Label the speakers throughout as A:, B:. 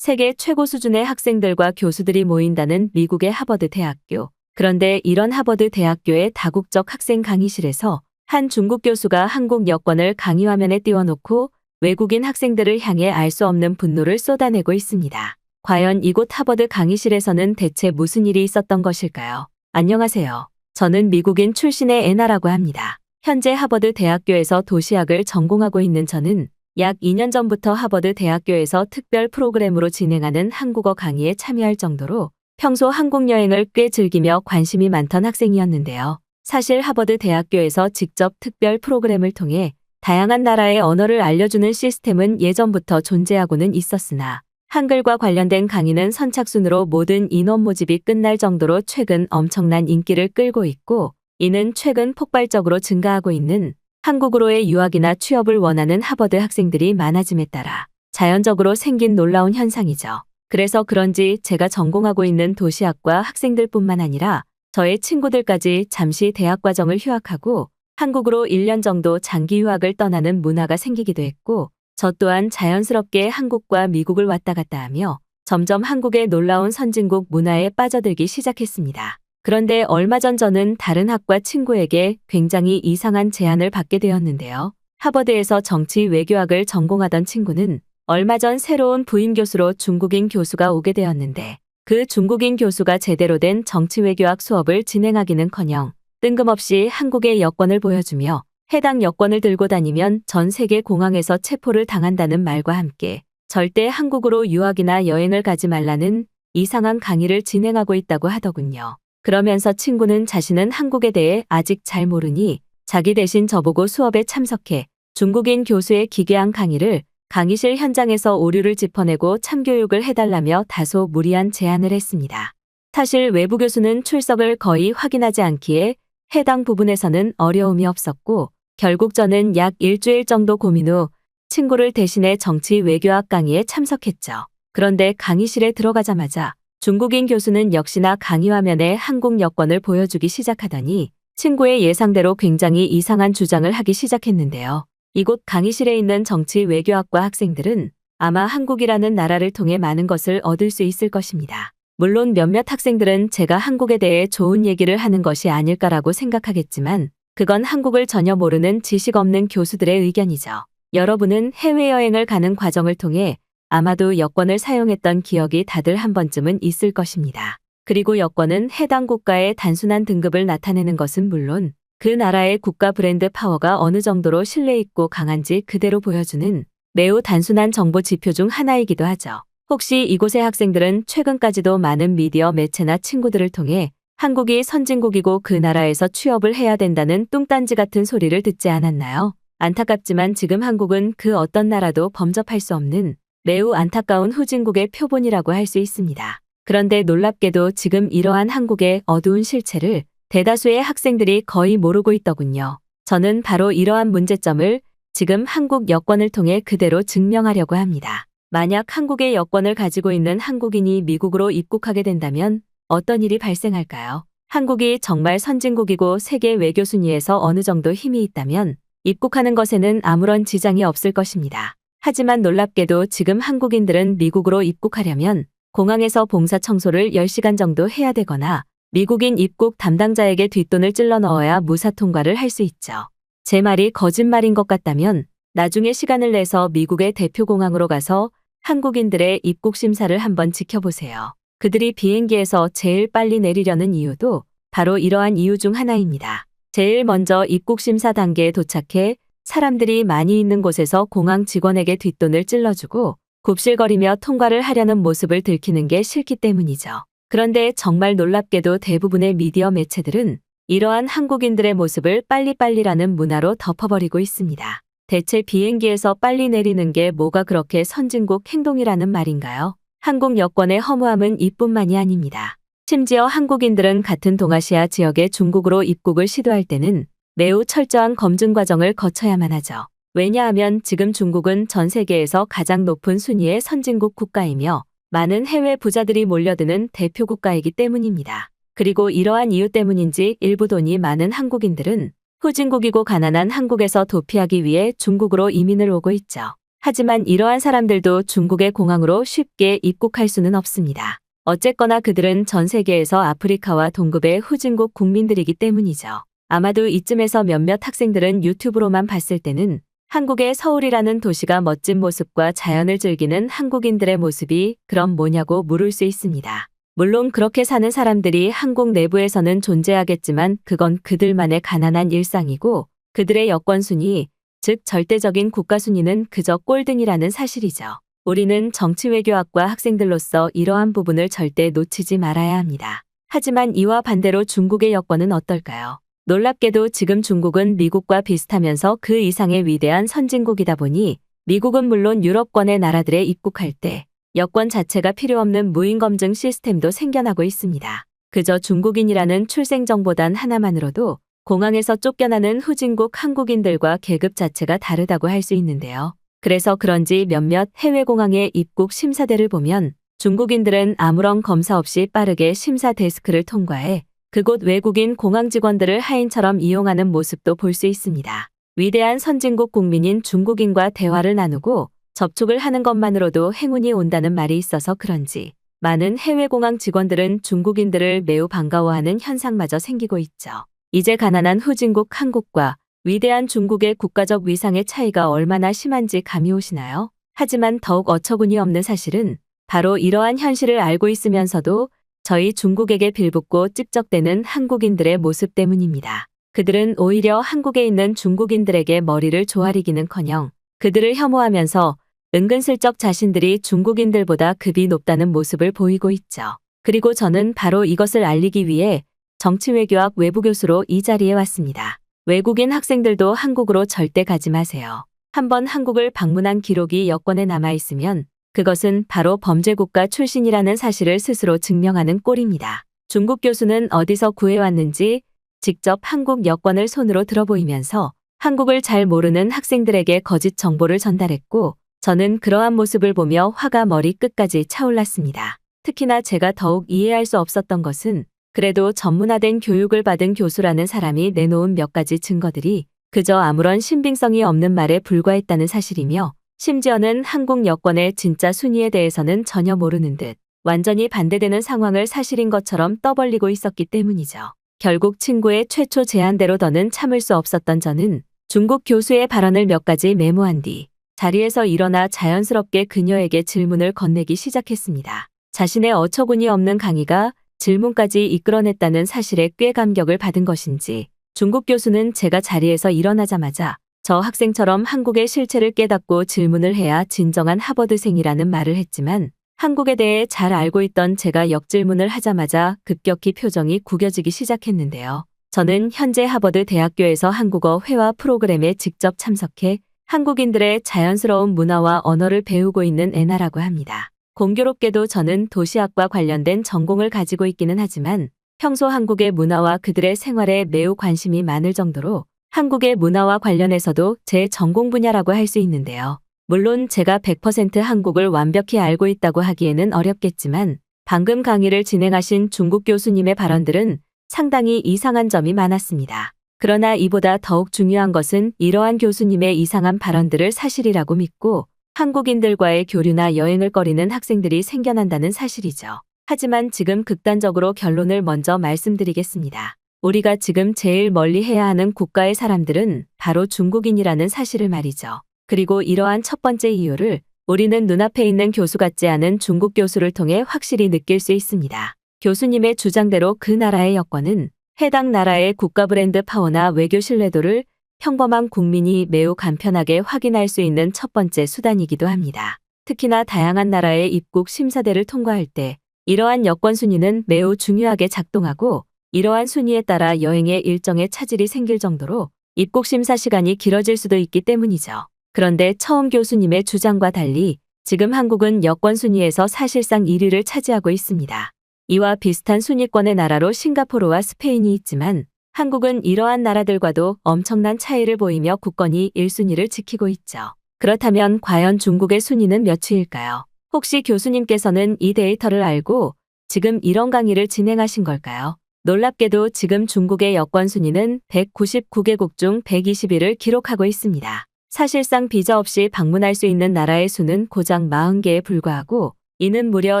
A: 세계 최고 수준의 학생들과 교수들이 모인다는 미국의 하버드 대학교. 그런데 이런 하버드 대학교의 다국적 학생 강의실에서 한 중국 교수가 한국 여권을 강의 화면에 띄워놓고 외국인 학생들을 향해 알 수 없는 분노를 쏟아내고 있습니다. 과연 이곳 하버드 강의실에서는 대체 무슨 일이 있었던 것일까요? 안녕하세요. 저는 미국인 출신의 애나라고 합니다. 현재 하버드 대학교에서 도시학을 전공하고 있는 저는 약 2년 전부터 하버드 대학교에서 특별 프로그램으로 진행하는 한국어 강의에 참여할 정도로 평소 한국 여행을 꽤 즐기며 관심이 많던 학생이었는데요. 사실 하버드 대학교에서 직접 특별 프로그램을 통해 다양한 나라의 언어를 알려주는 시스템은 예전부터 존재하고는 있었으나 한글과 관련된 강의는 선착순으로 모든 인원 모집이 끝날 정도로 최근 엄청난 인기를 끌고 있고, 이는 최근 폭발적으로 증가하고 있는 한국으로의 유학이나 취업을 원하는 하버드 학생들이 많아짐에 따라 자연적으로 생긴 놀라운 현상이죠. 그래서 그런지 제가 전공하고 있는 도시학과 학생들뿐만 아니라 저의 친구들까지 잠시 대학 과정을 휴학하고 한국으로 1년 정도 장기 유학을 떠나는 문화가 생기기도 했고, 저 또한 자연스럽게 한국과 미국을 왔다 갔다 하며 점점 한국의 놀라운 선진국 문화에 빠져들기 시작했습니다. 그런데 얼마 전 저는 다른 학과 친구에게 굉장히 이상한 제안을 받게 되었는데요. 하버드에서 정치 외교학을 전공하던 친구는 얼마 전 새로운 부임 교수로 중국인 교수가 오게 되었는데, 그 중국인 교수가 제대로 된 정치 외교학 수업을 진행하기는커녕 뜬금없이 한국의 여권을 보여주며 해당 여권을 들고 다니면 전 세계 공항에서 체포를 당한다는 말과 함께 절대 한국으로 유학이나 여행을 가지 말라는 이상한 강의를 진행하고 있다고 하더군요. 그러면서 친구는 자신은 한국에 대해 아직 잘 모르니 자기 대신 저보고 수업에 참석해 중국인 교수의 기괴한 강의를 강의실 현장에서 오류를 짚어내고 참교육을 해달라며 다소 무리한 제안을 했습니다. 사실 외부 교수는 출석을 거의 확인하지 않기에 해당 부분에서는 어려움이 없었고, 결국 저는 약 일주일 정도 고민 후 친구를 대신해 정치 외교학 강의에 참석했죠. 그런데 강의실에 들어가자마자 중국인 교수는 역시나 강의 화면에 한국 여권을 보여주기 시작하더니 친구의 예상대로 굉장히 이상한 주장을 하기 시작했는데요. 이곳 강의실에 있는 정치 외교학과 학생들은 아마 한국이라는 나라를 통해 많은 것을 얻을 수 있을 것입니다. 물론 몇몇 학생들은 제가 한국에 대해 좋은 얘기를 하는 것이 아닐까라고 생각하겠지만 그건 한국을 전혀 모르는 지식 없는 교수들의 의견이죠. 여러분은 해외여행을 가는 과정을 통해 아마도 여권을 사용했던 기억이 다들 한 번쯤은 있을 것입니다. 그리고 여권은 해당 국가의 단순한 등급을 나타내는 것은 물론 그 나라의 국가 브랜드 파워가 어느 정도로 신뢰있고 강한지 그대로 보여주는 매우 단순한 정보 지표 중 하나이기도 하죠. 혹시 이곳의 학생들은 최근까지도 많은 미디어 매체나 친구들을 통해 한국이 선진국이고 그 나라에서 취업을 해야 된다는 뚱딴지 같은 소리를 듣지 않았나요? 안타깝지만 지금 한국은 그 어떤 나라도 범접할 수 없는 매우 안타까운 후진국의 표본이라고 할 수 있습니다. 그런데 놀랍게도 지금 이러한 한국의 어두운 실체를 대다수의 학생들이 거의 모르고 있더군요. 저는 바로 이러한 문제점을 지금 한국 여권을 통해 그대로 증명하려고 합니다. 만약 한국의 여권을 가지고 있는 한국인이 미국으로 입국하게 된다면 어떤 일이 발생할까요? 한국이 정말 선진국이고 세계 외교 순위에서 어느 정도 힘이 있다면 입국하는 것에는 아무런 지장이 없을 것입니다. 하지만 놀랍게도 지금 한국인들은 미국으로 입국하려면 공항에서 봉사 청소를 10시간 정도 해야 되거나 미국인 입국 담당자에게 뒷돈을 찔러 넣어야 무사 통과를 할 수 있죠. 제 말이 거짓말인 것 같다면 나중에 시간을 내서 미국의 대표 공항으로 가서 한국인들의 입국 심사를 한번 지켜보세요. 그들이 비행기에서 제일 빨리 내리려는 이유도 바로 이러한 이유 중 하나입니다. 제일 먼저 입국 심사 단계에 도착해 사람들이 많이 있는 곳에서 공항 직원에게 뒷돈을 찔러주고 굽실거리며 통과를 하려는 모습을 들키는 게 싫기 때문이죠. 그런데 정말 놀랍게도 대부분의 미디어 매체들은 이러한 한국인들의 모습을 빨리빨리라는 문화로 덮어버리고 있습니다. 대체 비행기에서 빨리 내리는 게 뭐가 그렇게 선진국 행동이라는 말인가요? 한국 여권의 허무함은 이뿐만이 아닙니다. 심지어 한국인들은 같은 동아시아 지역의 중국으로 입국을 시도할 때는 매우 철저한 검증 과정을 거쳐야만 하죠. 왜냐하면 지금 중국은 전 세계에서 가장 높은 순위의 선진국 국가이며 많은 해외 부자들이 몰려드는 대표 국가이기 때문입니다. 그리고 이러한 이유 때문인지 일부 돈이 많은 한국인들은 후진국이고 가난한 한국에서 도피하기 위해 중국으로 이민을 오고 있죠. 하지만 이러한 사람들도 중국의 공항으로 쉽게 입국할 수는 없습니다. 어쨌거나 그들은 전 세계에서 아프리카와 동급의 후진국 국민들이기 때문이죠. 아마도 이쯤에서 몇몇 학생들은 유튜브로만 봤을 때는 한국의 서울이라는 도시가 멋진 모습과 자연을 즐기는 한국인들의 모습이 그럼 뭐냐고 물을 수 있습니다. 물론 그렇게 사는 사람들이 한국 내부에서는 존재하겠지만 그건 그들만의 가난한 일상이고 그들의 여권 순위, 즉 절대적인 국가 순위는 그저 꼴등이라는 사실이죠. 우리는 정치외교학과 학생들로서 이러한 부분을 절대 놓치지 말아야 합니다. 하지만 이와 반대로 중국의 여권은 어떨까요? 놀랍게도 지금 중국은 미국과 비슷하면서 그 이상의 위대한 선진국이다 보니 미국은 물론 유럽권의 나라들에 입국할 때 여권 자체가 필요 없는 무인검증 시스템도 생겨나고 있습니다. 그저 중국인이라는 출생정보단 하나만으로도 공항에서 쫓겨나는 후진국 한국인들과 계급 자체가 다르다고 할 수 있는데요. 그래서 그런지 몇몇 해외 공항의 입국 심사대를 보면 중국인들은 아무런 검사 없이 빠르게 심사 데스크를 통과해 그곳 외국인 공항 직원들을 하인처럼 이용하는 모습도 볼 수 있습니다. 위대한 선진국 국민인 중국인과 대화를 나누고 접촉을 하는 것만으로도 행운이 온다는 말이 있어서 그런지 많은 해외 공항 직원들은 중국인들을 매우 반가워하는 현상마저 생기고 있죠. 이제 가난한 후진국 한국과 위대한 중국의 국가적 위상의 차이가 얼마나 심한지 감이 오시나요? 하지만 더욱 어처구니 없는 사실은 바로 이러한 현실을 알고 있으면서도 저희 중국에게 빌붙고 찝적대는 한국인들의 모습 때문입니다. 그들은 오히려 한국에 있는 중국인들에게 머리를 조아리기는커녕 그들을 혐오하면서 은근슬쩍 자신들이 중국인들보다 급이 높다는 모습을 보이고 있죠. 그리고 저는 바로 이것을 알리기 위해 정치외교학 외부교수로 이 자리에 왔습니다. 외국인 학생들도 한국으로 절대 가지 마세요. 한번 한국을 방문한 기록이 여권에 남아있으면 그것은 바로 범죄국가 출신이라는 사실을 스스로 증명하는 꼴입니다. 중국 교수는 어디서 구해왔는지 직접 한국 여권을 손으로 들어보이면서 한국을 잘 모르는 학생들에게 거짓 정보를 전달했고 저는 그러한 모습을 보며 화가 머리 끝까지 차올랐습니다. 특히나 제가 더욱 이해할 수 없었던 것은 그래도 전문화된 교육을 받은 교수라는 사람이 내놓은 몇 가지 증거들이 그저 아무런 신빙성이 없는 말에 불과했다는 사실이며 심지어는 한국 여권의 진짜 순위에 대해서는 전혀 모르는 듯 완전히 반대되는 상황을 사실인 것처럼 떠벌리고 있었기 때문이죠. 결국 친구의 최초 제안대로 더는 참을 수 없었던 저는 중국 교수의 발언을 몇 가지 메모한 뒤 자리에서 일어나 자연스럽게 그녀에게 질문을 건네기 시작했습니다. 자신의 어처구니 없는 강의가 질문까지 이끌어냈다는 사실에 꽤 감격을 받은 것인지 중국 교수는 제가 자리에서 일어나자마자 저 학생처럼 한국의 실체를 깨닫고 질문을 해야 진정한 하버드생이라는 말을 했지만 한국에 대해 잘 알고 있던 제가 역질문을 하자마자 급격히 표정이 구겨지기 시작했는데요. 저는 현재 하버드 대학교에서 한국어 회화 프로그램에 직접 참석해 한국인들의 자연스러운 문화와 언어를 배우고 있는 애나라고 합니다. 공교롭게도 저는 도시학과 관련된 전공을 가지고 있기는 하지만 평소 한국의 문화와 그들의 생활에 매우 관심이 많을 정도로 한국의 문화와 관련해서도 제 전공 분야라고 할 수 있는데요. 물론 제가 100% 한국을 완벽히 알고 있다고 하기에는 어렵겠지만 방금 강의를 진행하신 중국 교수님의 발언들은 상당히 이상한 점이 많았습니다. 그러나 이보다 더욱 중요한 것은 이러한 교수님의 이상한 발언들을 사실이라고 믿고 한국인들과의 교류나 여행을 꺼리는 학생들이 생겨난다는 사실이죠. 하지만 지금 극단적으로 결론을 먼저 말씀드리겠습니다. 우리가 지금 제일 멀리 해야 하는 국가의 사람들은 바로 중국인이라는 사실을 말이죠. 그리고 이러한 첫 번째 이유를 우리는 눈앞에 있는 교수 같지 않은 중국 교수를 통해 확실히 느낄 수 있습니다. 교수님의 주장대로 그 나라의 여권은 해당 나라의 국가 브랜드 파워나 외교 신뢰도를 평범한 국민이 매우 간편하게 확인할 수 있는 첫 번째 수단이기도 합니다. 특히나 다양한 나라의 입국 심사대를 통과할 때 이러한 여권 순위는 매우 중요하게 작동하고 이러한 순위에 따라 여행의 일정에 차질이 생길 정도로 입국 심사 시간이 길어질 수도 있기 때문이죠. 그런데 처음 교수님의 주장과 달리 지금 한국은 여권 순위에서 사실상 1위를 차지하고 있습니다. 이와 비슷한 순위권의 나라로 싱가포르와 스페인이 있지만 한국은 이러한 나라들과도 엄청난 차이를 보이며 굳건히 1순위를 지키고 있죠. 그렇다면 과연 중국의 순위는 몇위일까요? 혹시 교수님께서는 이 데이터를 알고 지금 이런 강의를 진행하신 걸까요? 놀랍게도 지금 중국의 여권 순위는 199개국 중 120위를 기록하고 있습니다. 사실상 비자 없이 방문할 수 있는 나라의 수는 고작 40개에 불과하고 이는 무려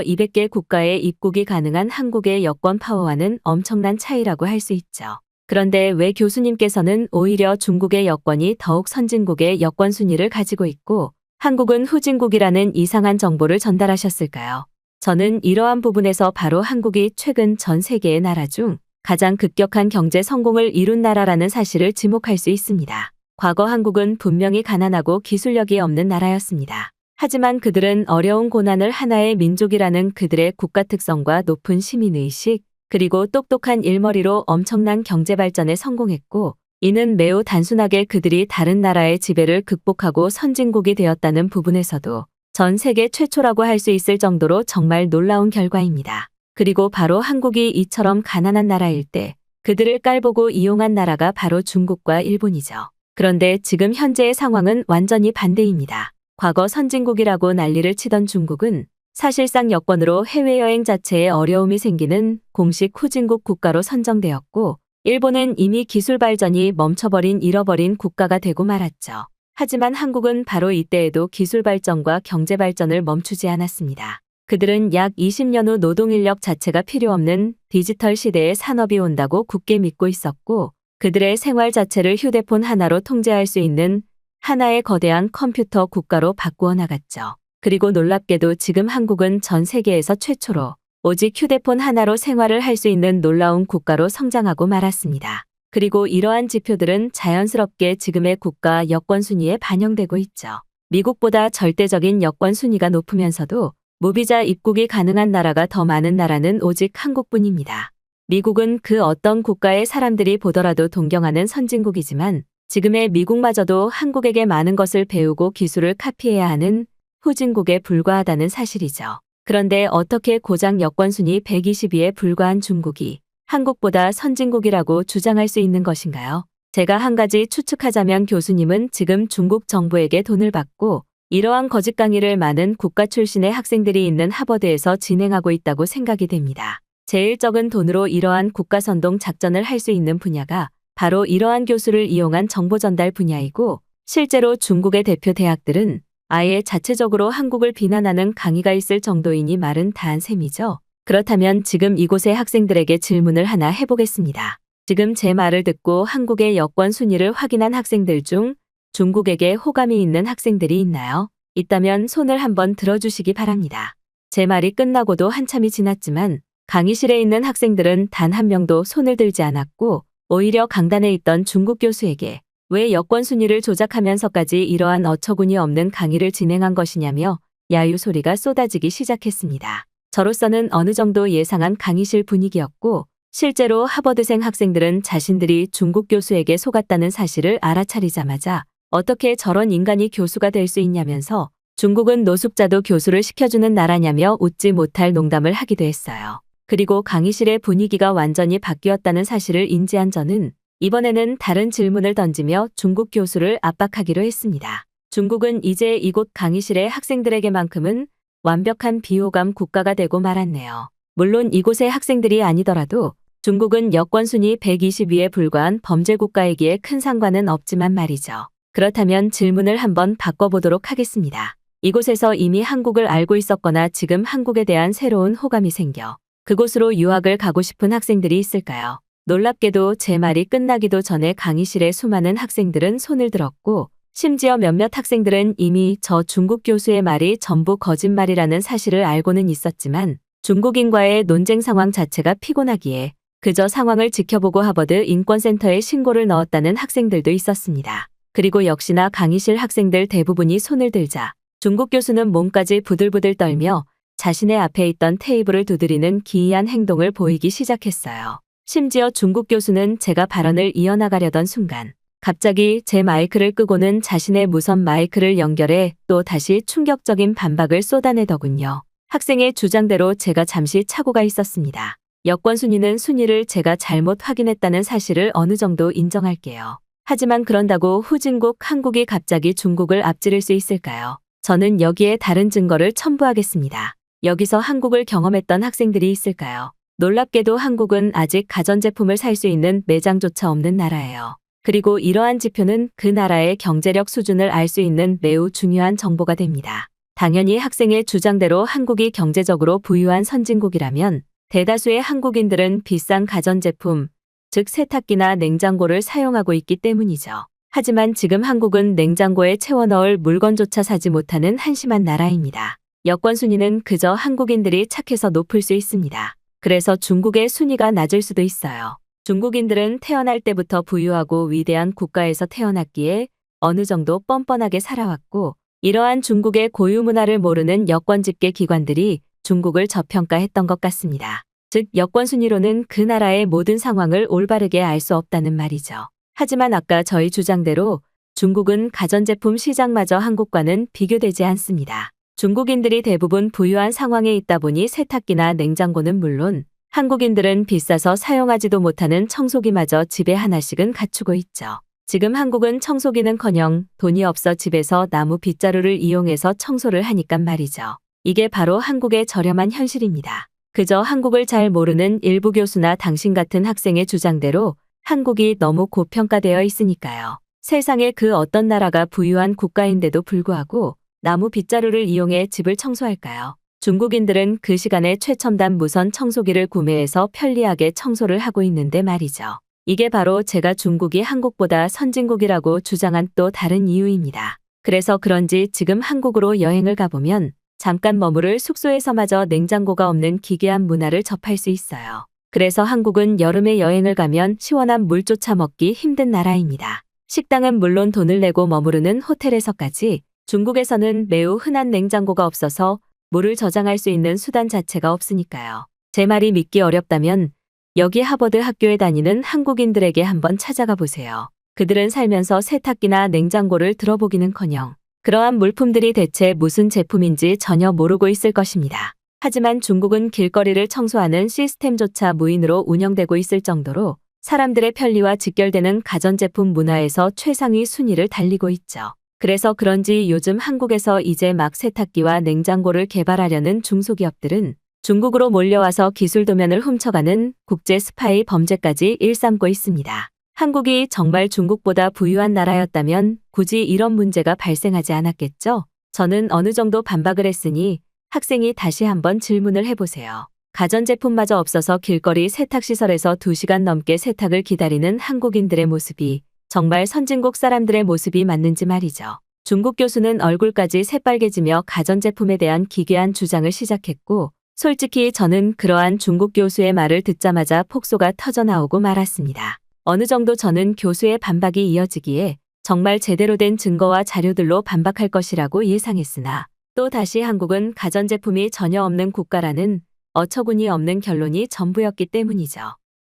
A: 200개 국가에 입국이 가능한 한국의 여권 파워와는 엄청난 차이라고 할 수 있죠. 그런데 왜 교수님께서는 오히려 중국의 여권이 더욱 선진국의 여권 순위를 가지고 있고 한국은 후진국이라는 이상한 정보를 전달하셨을까요? 저는 이러한 부분에서 바로 한국이 최근 전 세계의 나라 중 가장 급격한 경제 성공을 이룬 나라라는 사실을 지목할 수 있습니다. 과거 한국은 분명히 가난하고 기술력이 없는 나라였습니다. 하지만 그들은 어려운 고난을 하나의 민족이라는 그들의 국가 특성과 높은 시민의식, 그리고 똑똑한 일머리로 엄청난 경제 발전에 성공했고, 이는 매우 단순하게 그들이 다른 나라의 지배를 극복하고 선진국이 되었다는 부분에서도 전 세계 최초라고 할 수 있을 정도로 정말 놀라운 결과입니다. 그리고 바로 한국이 이처럼 가난한 나라일 때 그들을 깔보고 이용한 나라가 바로 중국과 일본이죠. 그런데 지금 현재의 상황은 완전히 반대입니다. 과거 선진국이라고 난리를 치던 중국은 사실상 여권으로 해외여행 자체에 어려움이 생기는 공식 후진국 국가로 선정되었고 일본은 이미 기술 발전이 멈춰버린 잃어버린 국가가 되고 말았죠. 하지만 한국은 바로 이때에도 기술 발전과 경제 발전을 멈추지 않았습니다. 그들은 약 20년 후 노동인력 자체가 필요 없는 디지털 시대의 산업이 온다고 굳게 믿고 있었고 그들의 생활 자체를 휴대폰 하나로 통제할 수 있는 하나의 거대한 컴퓨터 국가로 바꾸어 나갔죠. 그리고 놀랍게도 지금 한국은 전 세계에서 최초로 오직 휴대폰 하나로 생활을 할 수 있는 놀라운 국가로 성장하고 말았습니다. 그리고 이러한 지표들은 자연스럽게 지금의 국가 여권 순위에 반영되고 있죠. 미국보다 절대적인 여권 순위가 높으면서도 무비자 입국이 가능한 나라가 더 많은 나라는 오직 한국뿐입니다. 미국은 그 어떤 국가의 사람들이 보더라도 동경하는 선진국이지만 지금의 미국마저도 한국에게 많은 것을 배우고 기술을 카피해야 하는 후진국에 불과하다는 사실이죠. 그런데 어떻게 고작 여권 순위 120위에 불과한 중국이 한국보다 선진국이라고 주장할 수 있는 것인가요? 제가 한 가지 추측하자면 교수님은 지금 중국 정부에게 돈을 받고 이러한 거짓 강의를 많은 국가 출신의 학생들이 있는 하버드에서 진행하고 있다고 생각이 됩니다. 제일 적은 돈으로 이러한 국가 선동 작전을 할 수 있는 분야가 바로 이러한 교수를 이용한 정보 전달 분야이고 실제로 중국의 대표 대학들은 아예 자체적으로 한국을 비난하는 강의가 있을 정도이니 말은 다 한 셈이죠. 그렇다면 지금 이곳의 학생들에게 질문을 하나 해보겠습니다. 지금 제 말을 듣고 한국의 여권 순위를 확인한 학생들 중 중국에게 호감이 있는 학생들이 있나요? 있다면 손을 한번 들어주시기 바랍니다. 제 말이 끝나고도 한참이 지났지만 강의실에 있는 학생들은 단 한 명도 손을 들지 않았고 오히려 강단에 있던 중국 교수에게 왜 여권 순위를 조작하면서까지 이러한 어처구니 없는 강의를 진행한 것이냐며 야유 소리가 쏟아지기 시작했습니다. 저로서는 어느 정도 예상한 강의실 분위기였고 실제로 하버드생 학생들은 자신들이 중국 교수에게 속았다는 사실을 알아차리자마자 어떻게 저런 인간이 교수가 될 수 있냐면서 중국은 노숙자도 교수를 시켜주는 나라냐며 웃지 못할 농담을 하기도 했어요. 그리고 강의실의 분위기가 완전히 바뀌었다는 사실을 인지한 저는 이번에는 다른 질문을 던지며 중국 교수를 압박하기로 했습니다. 중국은 이제 이곳 강의실의 학생들에게만큼은 완벽한 비호감 국가가 되고 말았네요. 물론 이곳의 학생들이 아니더라도 중국은 여권 순위 120위에 불과한 범죄 국가이기에 큰 상관은 없지만 말이죠. 그렇다면 질문을 한번 바꿔보도록 하겠습니다. 이곳에서 이미 한국을 알고 있었거나 지금 한국에 대한 새로운 호감이 생겨 그곳으로 유학을 가고 싶은 학생들이 있을까요? 놀랍게도 제 말이 끝나기도 전에 강의실의 수많은 학생들은 손을 들었고 심지어 몇몇 학생들은 이미 저 중국 교수의 말이 전부 거짓말이라는 사실을 알고는 있었지만 중국인과의 논쟁 상황 자체가 피곤하기에 그저 상황을 지켜보고 하버드 인권센터에 신고를 넣었다는 학생들도 있었습니다. 그리고 역시나 강의실 학생들 대부분이 손을 들자 중국 교수는 몸까지 부들부들 떨며 자신의 앞에 있던 테이블을 두드리는 기이한 행동을 보이기 시작했어요. 심지어 중국 교수는 제가 발언을 이어나가려던 순간 갑자기 제 마이크를 끄고는 자신의 무선 마이크를 연결해 또 다시 충격적인 반박을 쏟아내더군요. 학생의 주장대로 제가 잠시 착오가 있었습니다. 여권 순위는 순위를 제가 잘못 확인했다는 사실을 어느 정도 인정할게요. 하지만 그런다고 후진국 한국이 갑자기 중국을 앞지를 수 있을까요? 저는 여기에 다른 증거를 첨부하겠습니다. 여기서 한국을 경험했던 학생들이 있을까요? 놀랍게도 한국은 아직 가전제품을 살 수 있는 매장조차 없는 나라예요. 그리고 이러한 지표는 그 나라의 경제력 수준을 알 수 있는 매우 중요한 정보가 됩니다. 당연히 학생의 주장대로 한국이 경제적으로 부유한 선진국이라면 대다수의 한국인들은 비싼 가전제품, 즉 세탁기나 냉장고를 사용하고 있기 때문이죠. 하지만 지금 한국은 냉장고에 채워 넣을 물건조차 사지 못하는 한심한 나라입니다. 여권 순위는 그저 한국인들이 착해서 높을 수 있습니다. 그래서 중국의 순위가 낮을 수도 있어요. 중국인들은 태어날 때부터 부유하고 위대한 국가에서 태어났기에 어느 정도 뻔뻔하게 살아왔고, 이러한 중국의 고유 문화를 모르는 여권 집계 기관들이 중국을 저평가했던 것 같습니다. 즉 여권 순위로는 그 나라의 모든 상황을 올바르게 알 수 없다는 말이죠. 하지만 아까 저희 주장대로 중국은 가전제품 시장마저 한국과는 비교되지 않습니다. 중국인들이 대부분 부유한 상황에 있다 보니 세탁기나 냉장고는 물론 한국인들은 비싸서 사용하지도 못하는 청소기마저 집에 하나씩은 갖추고 있죠. 지금 한국은 청소기는커녕 돈이 없어 집에서 나무 빗자루를 이용해서 청소를 하니깐 말이죠. 이게 바로 한국의 저렴한 현실입니다. 그저 한국을 잘 모르는 일부 교수나 당신 같은 학생의 주장대로 한국이 너무 고평가되어 있으니까요. 세상에 그 어떤 나라가 부유한 국가인데도 불구하고 나무 빗자루를 이용해 집을 청소할까요? 중국인들은 그 시간에 최첨단 무선 청소기를 구매해서 편리하게 청소를 하고 있는데 말이죠. 이게 바로 제가 중국이 한국보다 선진국이라고 주장한 또 다른 이유입니다. 그래서 그런지 지금 한국으로 여행을 가보면 잠깐 머무를 숙소에서마저 냉장고가 없는 기괴한 문화를 접할 수 있어요. 그래서 한국은 여름에 여행을 가면 시원한 물조차 먹기 힘든 나라입니다. 식당은 물론 돈을 내고 머무르는 호텔에서까지 중국에서는 매우 흔한 냉장고가 없어서 물을 저장할 수 있는 수단 자체가 없으니까요. 제 말이 믿기 어렵다면 여기 하버드 학교에 다니는 한국인들에게 한번 찾아가 보세요. 그들은 살면서 세탁기나 냉장고를 들어보기는커녕 그러한 물품들이 대체 무슨 제품인지 전혀 모르고 있을 것입니다. 하지만 중국은 길거리를 청소하는 시스템조차 무인으로 운영되고 있을 정도로 사람들의 편리와 직결되는 가전제품 문화에서 최상위 순위를 달리고 있죠. 그래서 그런지 요즘 한국에서 이제 막 세탁기와 냉장고를 개발하려는 중소기업들은 중국으로 몰려와서 기술 도면을 훔쳐가는 국제 스파이 범죄까지 일삼고 있습니다. 한국이 정말 중국보다 부유한 나라였다면 굳이 이런 문제가 발생하지 않았겠죠? 저는 어느 정도 반박을 했으니 학생이 다시 한번 질문을 해보세요. 가전제품마저 없어서 길거리 세탁시설에서 2시간 넘게 세탁을 기다리는 한국인들의 모습이 정말 선진국 사람들의 모습이 맞는지 말이죠. 중국 교수는 얼굴까지 새빨개지며 가전제품에 대한 기괴한 주장을 시작했고, 솔직히 저는 그러한 중국 교수의 말을 듣자마자 폭소가 터져나오고 말았습니다. 어느 정도 저는 교수의 반박이 이어지기에 정말 제대로 된 증거와 자료들로 반박할 것이라고 예상했으나 또 다시 한국은 가전제품이 전혀 없는 국가라는 어처구니 없는 결론이 전부였기 때문이죠.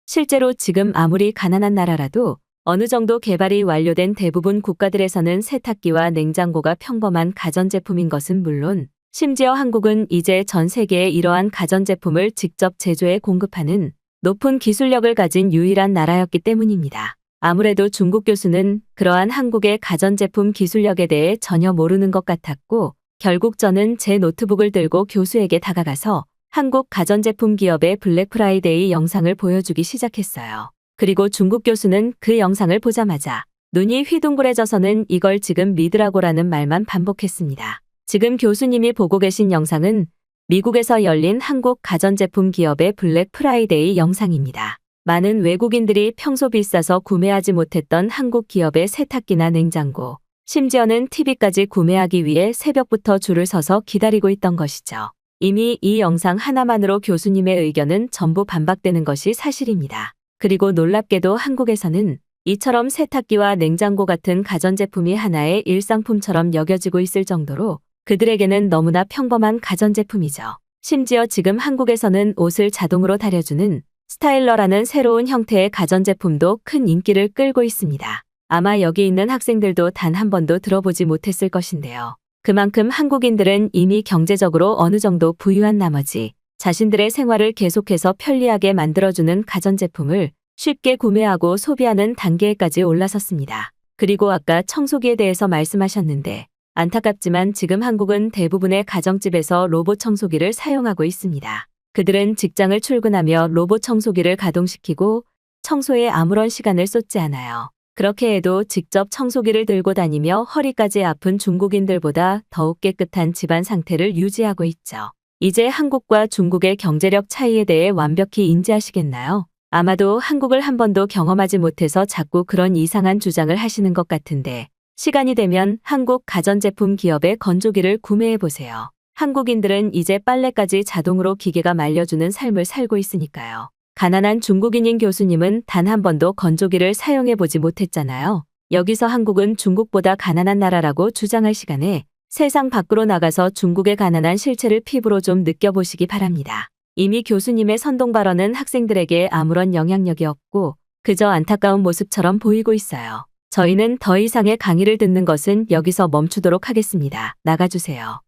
A: 실제로 지금 아무리 가난한 나라라도 어느 정도 개발이 완료된 대부분 국가들에서는 세탁기와 냉장고가 평범한 가전제품인 것은 물론 심지어 한국은 이제 전 세계에 이러한 가전제품을 직접 제조해 공급하는 높은 기술력을 가진 유일한 나라였기 때문입니다. 아무래도 중국 교수는 그러한 한국의 가전제품 기술력에 대해 전혀 모르는 것 같았고 결국 저는 제 노트북을 들고 교수에게 다가가서 한국 가전제품 기업의 블랙 프라이데이 영상을 보여주기 시작했어요. 그리고 중국 교수는 그 영상을 보자마자 눈이 휘둥그레져서는 이걸 지금 믿으라고라는 말만 반복했습니다. 지금 교수님이 보고 계신 영상은 미국에서 열린 한국 가전제품 기업의 블랙 프라이데이 영상입니다. 많은 외국인들이 평소 비싸서 구매하지 못했던 한국 기업의 세탁기나 냉장고, 심지어는 TV까지 구매하기 위해 새벽부터 줄을 서서 기다리고 있던 것이죠. 이미 이 영상 하나만으로 교수님의 의견은 전부 반박되는 것이 사실입니다. 그리고 놀랍게도 한국에서는 이처럼 세탁기와 냉장고 같은 가전제품이 하나의 일상품처럼 여겨지고 있을 정도로 그들에게는 너무나 평범한 가전제품이죠. 심지어 지금 한국에서는 옷을 자동으로 다려주는 스타일러라는 새로운 형태의 가전제품도 큰 인기를 끌고 있습니다. 아마 여기 있는 학생들도 단 한 번도 들어보지 못했을 것인데요. 그만큼 한국인들은 이미 경제적으로 어느 정도 부유한 나머지 자신들의 생활을 계속해서 편리하게 만들어주는 가전제품을 쉽게 구매하고 소비하는 단계에까지 올라섰습니다. 그리고 아까 청소기에 대해서 말씀하셨는데 안타깝지만 지금 한국은 대부분의 가정집에서 로봇 청소기를 사용하고 있습니다. 그들은 직장을 출근하며 로봇 청소기를 가동시키고 청소에 아무런 시간을 쏟지 않아요. 그렇게 해도 직접 청소기를 들고 다니며 허리까지 아픈 중국인들보다 더욱 깨끗한 집안 상태를 유지하고 있죠. 이제 한국과 중국의 경제력 차이에 대해 완벽히 인지하시겠나요? 아마도 한국을 한 번도 경험하지 못해서 자꾸 그런 이상한 주장을 하시는 것 같은데 시간이 되면 한국 가전제품 기업의 건조기를 구매해 보세요. 한국인들은 이제 빨래까지 자동으로 기계가 말려주는 삶을 살고 있으니까요. 가난한 중국인인 교수님은 단 한 번도 건조기를 사용해 보지 못했잖아요. 여기서 한국은 중국보다 가난한 나라라고 주장할 시간에 세상 밖으로 나가서 중국의 가난한 실체를 피부로 좀 느껴보시기 바랍니다. 이미 교수님의 선동 발언은 학생들에게 아무런 영향력이 없고 그저 안타까운 모습처럼 보이고 있어요. 저희는 더 이상의 강의를 듣는 것은 여기서 멈추도록 하겠습니다. 나가주세요.